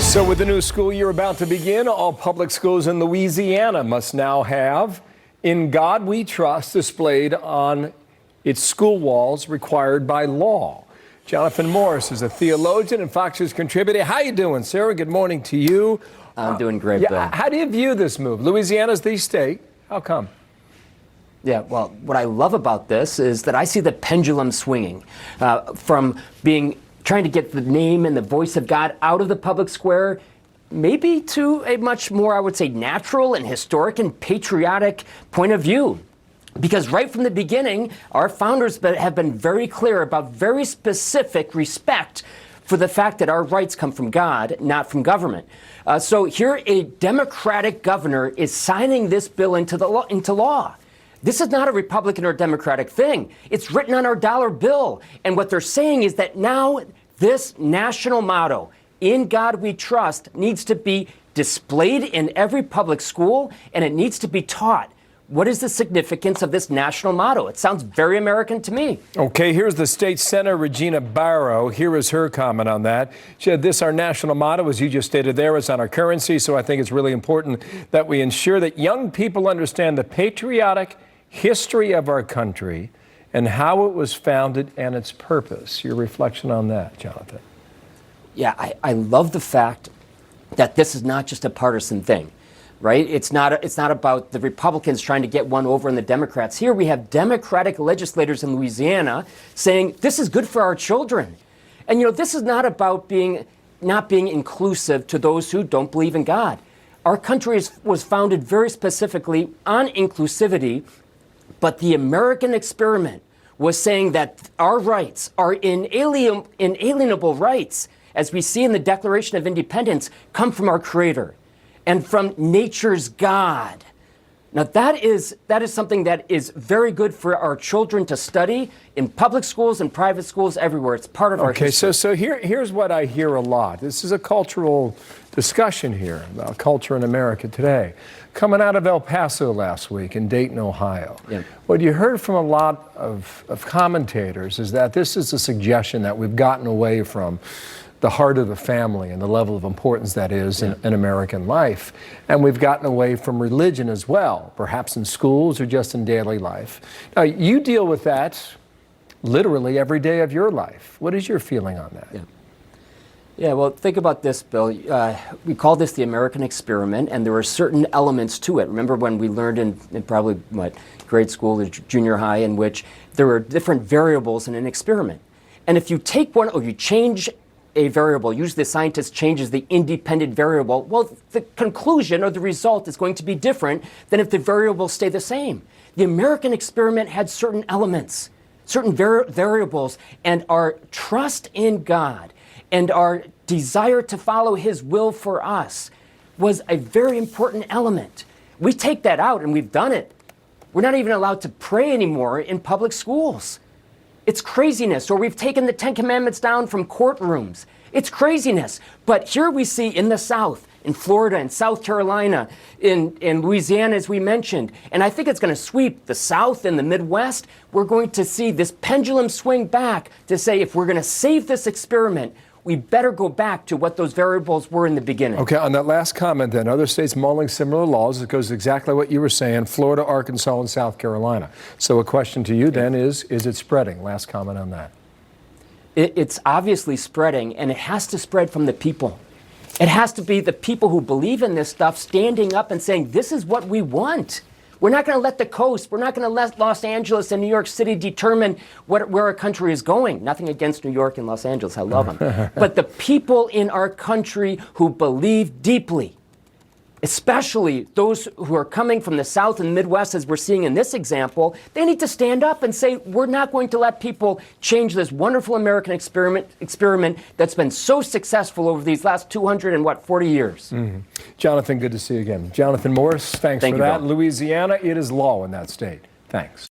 So with the new school year about to begin, all public schools in Louisiana must now have "In God We Trust" displayed on its school walls, required by law. Jonathan Morris is a theologian and Fox News contributor. How you doing, Sarah? Good morning to you. I'm doing great, Bill. How do you view this move? Louisiana's the state. How come? Yeah, well, what I love about this is that I see the pendulum swinging from trying to get the name and the voice of God out of the public square, maybe to a much more, I would say, natural and historic and patriotic point of view. Because right from the beginning, our founders have been very clear about very specific respect for the fact that our rights come from God, not from government. So here a Democratic governor is signing this bill into law. This is not a Republican or Democratic thing. It's written on our dollar bill. And what they're saying is that now this national motto, "In God We Trust," needs to be displayed in every public school, and it needs to be taught. What is the significance of this national motto? It sounds very American to me. Okay, here's the state senator, Regina Barrow. Here is her comment on that. She said, "This, our national motto, as you just stated there, is on our currency, so I think it's really important that we ensure that young people understand the patriotic history of our country and how it was founded and its purpose." Your reflection on that, Jonathan? Yeah, I love the fact that this is not just a partisan thing, right? It's not about the Republicans trying to get one over on the Democrats. Here we have Democratic legislators in Louisiana saying this is good for our children. And this is not about not being inclusive to those who don't believe in God. Our country was founded very specifically on inclusivity, but the American experiment was saying that our rights are inalienable rights, as we see in the Declaration of Independence, come from our Creator and from nature's God. Now that is something that is very good for our children to study in public schools and private schools everywhere. It's part of our history. So here's what I hear a lot. This is a cultural discussion here about culture in America today. Coming out of El Paso last week in Dayton, Ohio. Yeah. What you heard from a lot of commentators is that this is a suggestion that we've gotten away from the heart of the family and the level of importance that is in American life. And we've gotten away from religion as well, perhaps in schools or just in daily life. Now, you deal with that literally every day of your life. What is your feeling on that? Yeah, well, think about this, Bill. We call this the American experiment, and there are certain elements to it. Remember when we learned in probably, grade school or junior high, in which there were different variables in an experiment. And if you take one or you change a variable, usually the scientist changes the independent variable, well, the conclusion or the result is going to be different than if the variables stay the same. The American experiment had certain elements, certain variables, and our trust in God and our desire to follow His will for us was a very important element. We take that out, and we've done it. We're not even allowed to pray anymore in public schools. It's craziness. Or we've taken the Ten Commandments down from courtrooms. It's craziness. But here we see in the South, in Florida, in South Carolina, in Louisiana, as we mentioned, and I think it's going to sweep the South and the Midwest. We're going to see this pendulum swing back to say, if we're going to save this experiment, we better go back to what those variables were in the beginning. Okay, on that last comment then, other states mulling similar laws. It goes exactly what you were saying, Florida, Arkansas, and South Carolina. So a question to you then is it spreading? Last comment on that. It's obviously spreading, and it has to spread from the people. It has to be the people who believe in this stuff standing up and saying, this is what we want. We're not going to let the coast, we're not going to let Los Angeles and New York City determine where our country is going. Nothing against New York and Los Angeles, I love them. But the people in our country who believe deeply, especially those who are coming from the South and Midwest, as we're seeing in this example, they need to stand up and say, we're not going to let people change this wonderful American experiment that's been so successful over these last 240 years. Mm-hmm. Jonathan, good to see you again. Jonathan Morris, thanks for that. Louisiana, it is law in that state. Thanks.